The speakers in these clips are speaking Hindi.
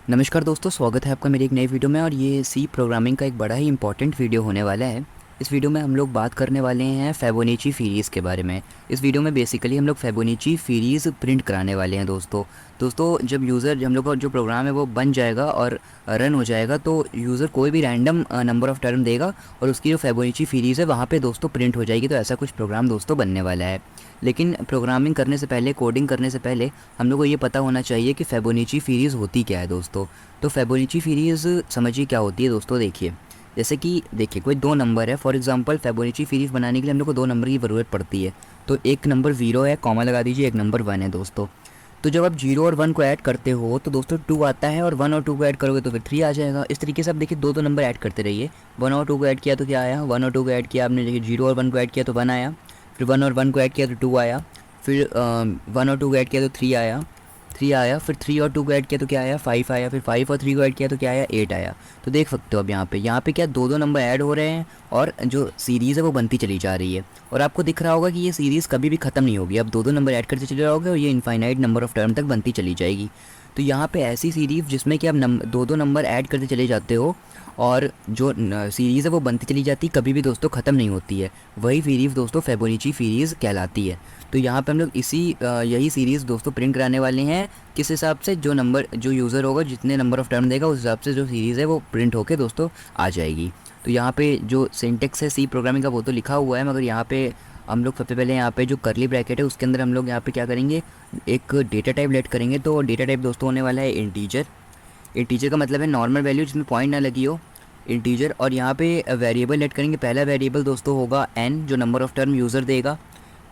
नमस्कार दोस्तों, स्वागत है आपका मेरी एक नई वीडियो में। और ये सी प्रोग्रामिंग का एक बड़ा ही इंपॉर्टेंट वीडियो होने वाला है। इस वीडियो में हम लोग बात करने वाले हैं फिबोनाची सीरीज़ के बारे में। इस वीडियो में बेसिकली हम लोग फिबोनाची सीरीज़ प्रिंट कराने वाले हैं दोस्तों जब यूज़र हम लोग का जो प्रोग्राम है वो बन जाएगा और रन हो जाएगा तो यूज़र कोई भी रैंडम नंबर ऑफ़ टर्म देगा और उसकी जो फिबोनाची सीरीज़ है वहाँ पे दोस्तों प्रिंट हो जाएगी। तो ऐसा कुछ प्रोग्राम दोस्तों बनने वाला है। लेकिन प्रोग्रामिंग करने से पहले, कोडिंग करने से पहले हम लोग को ये पता होना चाहिए कि फिबोनाची सीरीज़ होती क्या है दोस्तों। तो फिबोनाची सीरीज़ समझिए क्या होती है दोस्तों। जैसे कि देखिए कोई दो नंबर है, फॉर एग्जांपल फिबोनाची सीरीज़ बनाने के लिए हम लोग को दो नंबर की ज़रूरत पड़ती है। तो एक नंबर 0 है, कॉमा लगा दीजिए, एक नंबर 1 है दोस्तों। तो जब आप 0 और 1 को ऐड करते हो तो दोस्तों 2 आता है, और 1 और 2 को ऐड करोगे तो फिर 3 आ जाएगा। इस तरीके से आप देखिए दो नंबर ऐड करते रहिए। 1 और 2 को ऐड किया तो क्या आया, 1 और 2 को ऐड किया आपने, देखिए 0 और 1 को ऐड किया तो 1 आया। फिर 1 और 1 को ऐड किया तो 2 आया। फिर 1 और 2 को ऐड किया तो 3 आया। फिर 3 और 2 को ऐड किया तो क्या आया, 5 आया। फिर 5 और 3 को ऐड किया तो क्या आया, 8 आया। तो देख सकते हो अब यहाँ पे क्या दो नंबर ऐड हो रहे हैं और जो सीरीज़ है वो बनती चली जा रही है। और आपको दिख रहा होगा कि ये सीरीज़ कभी भी ख़त्म नहीं होगी। अब दो नंबर ऐड करते चले जाओगे और ये इनफाइनाइट नंबर ऑफ़ टर्म तक बनती चली जाएगी। तो यहाँ पे ऐसी सीरीज़ जिसमें कि आप दो नंबर ऐड करते चले जाते हो और जो सीरीज़ है वो बनती चली जाती, कभी भी दोस्तों ख़त्म नहीं होती है, वही सीरीज़ दोस्तों फिबोनाची सीरीज़ कहलाती है। तो यहाँ पे हम लोग यही सीरीज़ दोस्तों प्रिंट कराने वाले हैं। किस हिसाब से, जो यूज़र होगा जितने नंबर ऑफ़ टर्म देगा उस हिसाब से जो सीरीज़ है वो प्रिंट होके दोस्तों आ जाएगी। तो यहाँ पे जो सिंटेक्स है सी प्रोग्रामिंग का वो तो लिखा हुआ है, मगर यहाँ पे हम लोग सबसे पहले यहाँ पे जो करली ब्रैकेट है उसके अंदर हम लोग यहाँ पे क्या करेंगे, एक डेटा टाइप लेट करेंगे। तो डेटा टाइप दोस्तों होने वाला है इंटीजर। इंटीजर का मतलब है नॉर्मल वैल्यू जिसमें पॉइंट ना लगी हो, इंटीजर। और यहाँ पे वेरिएबल लेट करेंगे। पहला वेरिएबल दोस्तों होगा n, जो नंबर ऑफ़ टर्म यूज़र देगा,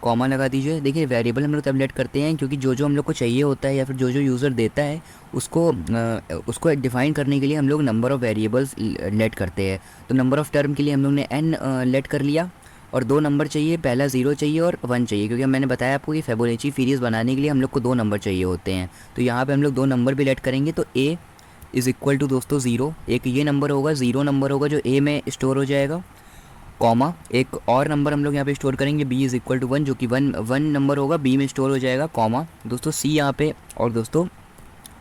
कॉमा लगा दीजिए। देखिए वेरिएबल हम लोग तब लेट करते हैं क्योंकि जो हम लोग को चाहिए होता है या फिर जो यूज़र देता है उसको डिफ़ाइन करने के लिए हम लोग नंबर ऑफ़ वेरिएबल्स लेट करते हैं। तो नंबर ऑफ़ टर्म के लिए हम लोग ने n लेट कर लिया और दो नंबर चाहिए, पहला 0 चाहिए और 1 चाहिए, क्योंकि मैंने बताया आपको कि फिबोनाची सीरीज़ बनाने के लिए हम लोग को दो नंबर चाहिए होते हैं। तो यहाँ पे हम लोग दो नंबर भी लेट करेंगे। तो a इज़ इक्वल टू दोस्तों 0, एक ये नंबर होगा, 0 नंबर होगा जो a में स्टोर हो जाएगा, कॉमा एक और नंबर हम लोग यहाँ पे स्टोर करेंगे b इज़ इक्वल टू 1, जो कि वन नंबर होगा b में स्टोर हो जाएगा, कॉमा दोस्तों c यहाँ पे, और दोस्तों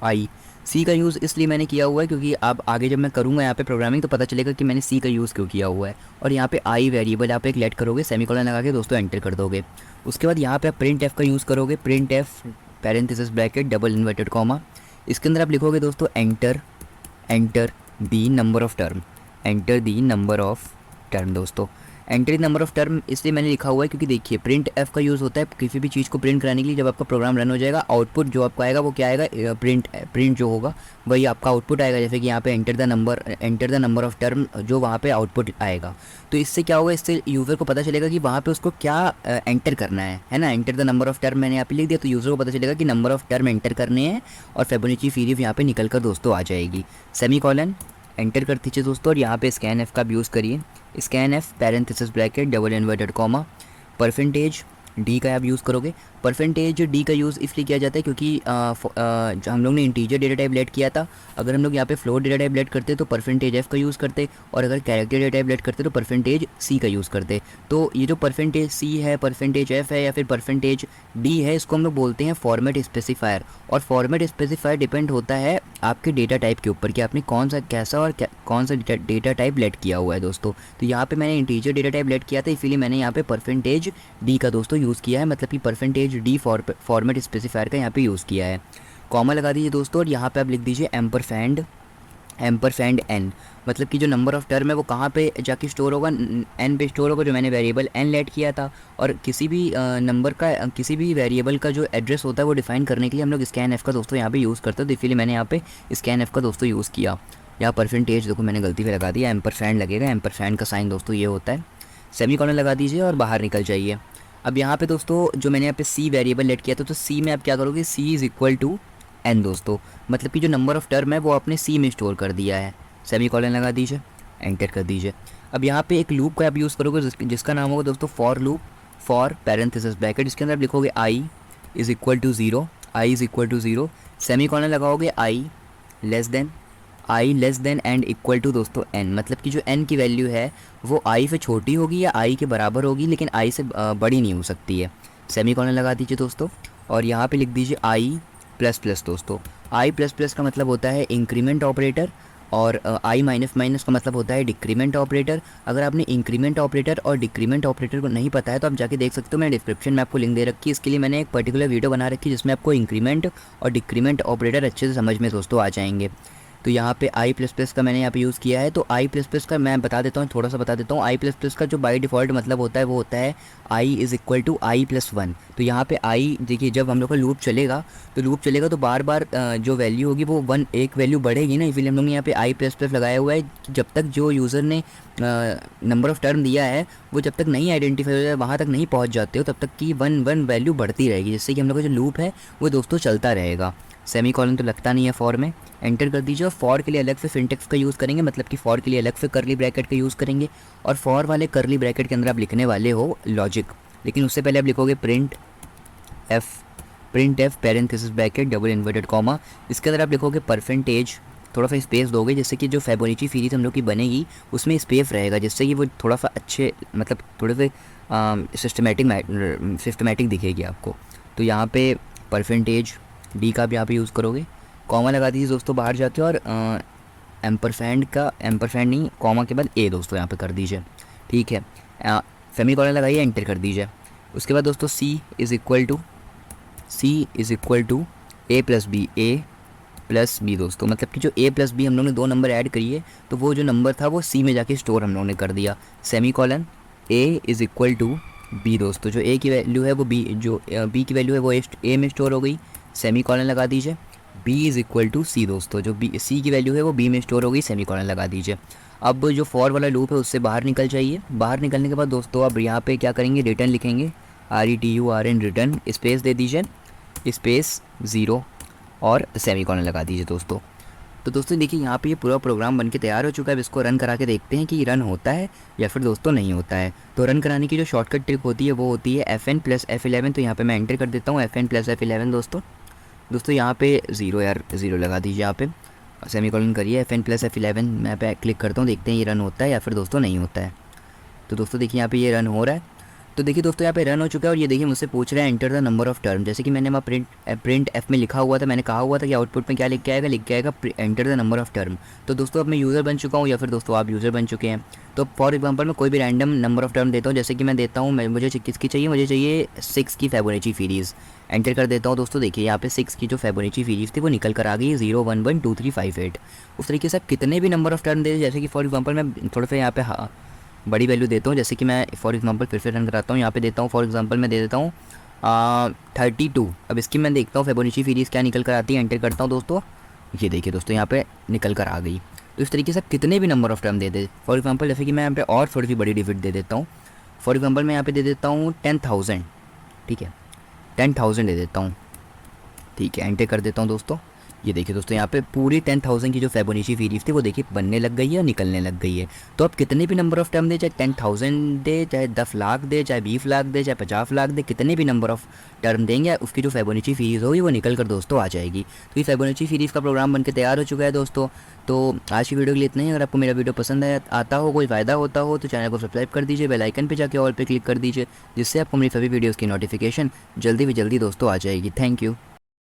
i। c का यूज़ इसलिए मैंने किया हुआ है क्योंकि अब आगे जब मैं करूँगा यहाँ पे प्रोग्रामिंग तो पता चलेगा कि मैंने c का यूज़ क्यों किया हुआ है। और यहाँ पे i वेरिएबल आप एक लेट करोगे, सेमीकोलन लगा के दोस्तों एंटर कर दोगे। उसके बाद यहाँ पे आप प्रिंट f का यूज़ करोगे, print f parenthesis bracket double inverted comma, इसके अंदर आप लिखोगे दोस्तों enter the number of term, enter the number of term दोस्तों। एंटर नंबर ऑफ़ टर्म इसलिए मैंने लिखा हुआ है क्योंकि देखिए प्रिंट एफ का यूज़ होता है किसी भी चीज़ को प्रिंट कराने के लिए। जब आपका प्रोग्राम रन हो जाएगा आउटपुट जो आपका आएगा वो क्या आएगा, प्रिंट जो होगा वही आपका आउटपुट आएगा। जैसे कि यहाँ पे enter the number of term, जो वहाँ पे आउटपुट आएगा। तो इससे क्या होगा, इससे यूज़र को पता चलेगा कि वहाँ पे उसको क्या एंटर करना है ना। Enter the number of term मैंने यहाँ पे लिख दिया तो यूज़र को पता चलेगा कि नंबर ऑफ़ टर्म एंटर करने हैं और फिबोनाची सीरीज़ यहाँ पे निकल कर दोस्तों आ जाएगी। सेमीकोलन एंटर कर दीजिए दोस्तों और यहाँ पे स्कैन एफ का भी यूज़ करिए, scan F parenthesis bracket double inverted comma, percentage D का आप यूज़ करोगे। परसेंटेज डी का यूज़ इसलिए किया जाता है क्योंकि हम लोग ने इंटीजर डेटा टाइप लेट किया था। अगर हम लोग यहाँ पे फ्लोट डेटा टाइप लेट करते तो परसेंटेज एफ का यूज़ करते, और अगर कैरेक्टर डेटा टाइप लेट करते तो परसेंटेज सी का यूज़ करते। तो ये जो परसेंटेज सी है, परसेंटेज एफ है या फिर परसेंटेज डी है, इसको हम लोग बोलते हैं फॉर्मेट स्पेसिफायर। और फॉर्मेट स्पेसिफायर डिपेंड होता है आपके डेटा टाइप के ऊपर कि आपने कौन सा डेटा टाइप लेट किया हुआ है दोस्तों। तो यहाँ पे मैंने इंटीजर डेटा टाइप लेट किया था, इसीलिए मैंने यहाँ पे परसेंटेज डी का दोस्तों यूज़ किया है, मतलब कि परसेंटेज डी फॉर्मेट स्पेसिफायर का यहाँ पे यूज़ किया है। कॉमा लगा दीजिए दोस्तों और यहाँ पे आप लिख दीजिए एम्परसैंड एन, मतलब कि जो नंबर ऑफ़ टर्म है वो कहाँ पे जाके स्टोर होगा, एन पे स्टोर होगा, जो मैंने वेरिएबल एन लेट किया था। और किसी भी किसी भी वेरिएबल का जो एड्रेस होता है वो डिफाइन करने के लिए हम लोग स्कैन एफ का दोस्तों यहाँ पे यूज़ करते हैं। तो इसीलिए मैंने यहाँ पे स्कैन एफ का दोस्तों यूज़ किया। यहाँ परसेंटेज देखो मैंने गलती से लगा दिया, एम्परसैंड लगेगा, एम्परसैंड का साइन दोस्तों ये होता है। सेमीकोलन लगा दीजिए और बाहर निकल जाइए। अब यहाँ पे दोस्तों जो मैंने यहाँ पे सी वेरिएबल लेट किया था, तो सी में आप क्या करोगे, सी इज़ इक्वल टू एन दोस्तों, मतलब कि जो नंबर ऑफ़ टर्म है वो आपने सी में स्टोर कर दिया है। सेमीकोलन लगा दीजिए, एंटर कर दीजिए। अब यहाँ पे एक लूप का आप यूज़ करोगे जिसका नाम होगा दोस्तों for loop, for parenthesis bracket, इसके अंदर आप लिखोगे I is equal to zero, semicolon लगाओगे I less than and equal to दोस्तों एन, मतलब कि जो एन की वैल्यू है वो आई से छोटी होगी या आई के बराबर होगी, लेकिन आई से बड़ी नहीं हो सकती है। सेमीकोलन लगा दीजिए दोस्तों और यहाँ पे लिख दीजिए आई प्लस दोस्तों। आई प्लस प्लस का मतलब होता है इंक्रीमेंट ऑपरेटर, और आई माइनस माइनस का मतलब होता है डिक्रीमेंट ऑपरेटर। अगर आपने इंक्रीमेंट ऑपरेटर और डिक्रीमेंट ऑपरेटर को नहीं पता है तो आप जाके देख सकते हो, मैं डिस्क्रिप्शन में आपको लिंक दे रखी है। इसके लिए मैंने एक पर्टिकुलर वीडियो बना रखी है जिसमें आपको इंक्रीमेंट और डिक्रीमेंट ऑपरेटर अच्छे से समझ में दोस्तों आ जाएंगे। तो यहाँ पे आई प्लस प्लस का मैंने यहाँ पे यूज़ किया है। तो आई प्लस प्लस का मैं बता देता हूँ, थोड़ा सा बता देता हूँ। आई प्लस प्लस का जो बाय डिफ़ॉल्ट मतलब होता है वो होता है I is equal to I plus one. तो यहाँ पे आई देखिए, जब हम लोग का लूप चलेगा तो बार बार जो वैल्यू होगी वो वन एक वैल्यू बढ़ेगी ना, इसीलिए हम लोग ने यहाँ पे आई प्लस प्लस लगाया हुआ है कि जब तक जो यूज़र ने नंबर ऑफ़ टर्म दिया है वो जब तक नहीं आइडेंटिफाई हो जाए, वहाँ तक नहीं पहुँच जाते हो, तब तक की वन वन वैल्यू बढ़ती रहेगी, जिससे कि हम लोग का जो लूप है वो दोस्तों चलता रहेगा। सेमी कॉलन तो लगता नहीं है फॉर में, एंटर कर दीजिए। और फॉर के लिए अलग से सिंटेक्स का यूज़ करेंगे, मतलब कि फॉर के लिए अलग से करली ब्रैकेट का यूज़ करेंगे, और फॉर वाले करली ब्रैकेट के अंदर आप लिखने वाले हो लॉजिक, लेकिन उससे पहले आप लिखोगे print F parenthesis bracket double inverted comma. इसके अंदर आप लिखोगे परसेंटेज, थोड़ा सा स्पेस दोगे जिससे कि जो फिबोनाची सीरीज़ हम लोग की बनेगी उसमें स्पेस रहेगा, जिससे कि वो थोड़ा सा अच्छे मतलब थोड़े से सिस्टमेटिक दिखेगी आपको। तो यहाँ पे परसेंटेज डी का आप यहाँ पे यूज़ करोगे, कॉमा लगा दीजिए दोस्तों बाहर जाके, और एम्परसैंड नहीं, कॉमा के बाद ए दोस्तों यहाँ पे कर दीजिए, ठीक है। सेमीकोलन लगाइए, एंटर कर दीजिए। उसके बाद दोस्तों C is equal to A plus B दोस्तों, मतलब कि जो ए प्लस बी हम लोग ने दो नंबर ऐड करिए तो वो जो नंबर था वो सी में जाके स्टोर हम लोगों ने कर दिया। Semicolon A is equal to B दोस्तों, जो ए की वैल्यू है वो बी, जो बी की वैल्यू है वो ए में स्टोर हो गई, सेमीकोलन लगा दीजिए। बी इज़ इक्वल टू सी दोस्तों, जो बी सी की वैल्यू है वो बी में स्टोर हो गई, सेमीकोलन लगा दीजिए। अब जो फॉर वाला लूप है उससे बाहर निकल जाइए। बाहर निकलने के बाद दोस्तों अब यहाँ पे क्या करेंगे, रिटर्न लिखेंगे, RETURN रिटर्न, स्पेस दे दीजिए, स्पेस 0 और सेमीकोलन लगा दीजिए दोस्तों। तो दोस्तों देखिए यहाँ पे ये पूरा प्रोग्राम बनके तैयार हो चुका है। अब इसको रन करा के देखते हैं कि रन होता है या फिर दोस्तों नहीं होता है। तो रन कराने की जो शॉर्टकट ट्रिक होती है वो होती है FN + F11। तो यहाँ पे मैं एंटर कर देता हूँ FN + F11 दोस्तों यहाँ पे 0 लगा दीजिए, यहाँ पे सेमीकोलन करिए, FN + F11 मैं यहाँ पे क्लिक करता हूँ, देखते हैं ये रन होता है या फिर दोस्तों नहीं होता है। तो दोस्तों देखिए यहाँ पे ये रन हो रहा है। तो देखिए दोस्तों यहाँ पे रन हो चुका है, और ये देखिए मुझसे पूछ रहा है enter the number of term, जैसे कि मैंने वहाँ प्रिंट एफ में लिखा हुआ था, मैंने कहा हुआ था कि आउटपुट में क्या लिख के आएगा enter the number of term. तो दोस्तों अब मैं यूज़र बन चुका हूँ या फिर दोस्तों आप यूज़र बन चुके हैं। तो फॉर एग्जांपल मैं कोई भी रैंडम नंबर ऑफ टर्म देता हूँ, जैसे कि मैं देता हूँ, मुझे किसकी चाहिए, मुझे चाहिए 6 की फिबोनाची सीरीज़। एंटर कर देता हूँ दोस्तों, देखिए यहाँ पे 6 की जो फिबोनाची सीरीज़ थी वो निकल कर आ गई 0 1 1 2 3 5 8। उस तरीके से आप कितने भी नंबर ऑफ टर्म दे, जैसे कि फॉर एग्जाम्पल मैं थोड़ा सा यहाँ पे बड़ी वैल्यू देता हूँ, जैसे कि मैं फॉर एग्जांपल फिर से रन कराता हूँ, यहाँ पे देता हूँ फॉर एग्जांपल मैं दे देता हूँ 32। अब इसकी मैं देखता हूँ फिबोनाची सीरीज़ क्या निकल कर आती है, एंटर करता हूँ दोस्तों, ये देखिए दोस्तों यहाँ पे निकल कर आ गई। तो इस तरीके से आप कितने भी number of term they they, for example जैसे कि मैं यहाँ पे और थोड़ी सी बड़ी डिजिट दे देता हूँ, फॉर एग्जांपल मैं यहाँ पे दे देता हूँ 10,000, ठीक है 10,000 दे देता हूँ, ठीक है एंटर कर देता हूँ दोस्तों। ये देखिए दोस्तों यहाँ पे पूरी 10,000 की जो फिबोनाची सीरीज़ थी वो देखिए बनने लग गई है और निकलने लग गई है। तो आप कितने भी नंबर ऑफ टर्म दे, चाहे 10,000 दे, चाहे 10 लाख दे, चाहे 20 लाख दे, चाहे 50 लाख दे, कितने भी नंबर ऑफ टर्म देंगे उसकी जो फिबोनाची सीरीज़ होगी वो निकल कर दोस्तों आ जाएगी। तो ये फिबोनाची सीरीज़ का प्रोग्राम बनकर तैयार हो चुका है दोस्तों। तो आज की वीडियो के लिए इतना ही। अगर आपको मेरा वीडियो पसंद आता हो, कोई फ़ायदा होता हो तो चैनल को सब्सक्राइब कर दीजिए, बेल आइकन पे जाके ऑल पे क्लिक कर दीजिए, जिससे आपको मेरी सभी वीडियोज़ की नोटिफिकेशन जल्दी से जल्दी दोस्तों आ जाएगी। Thank you.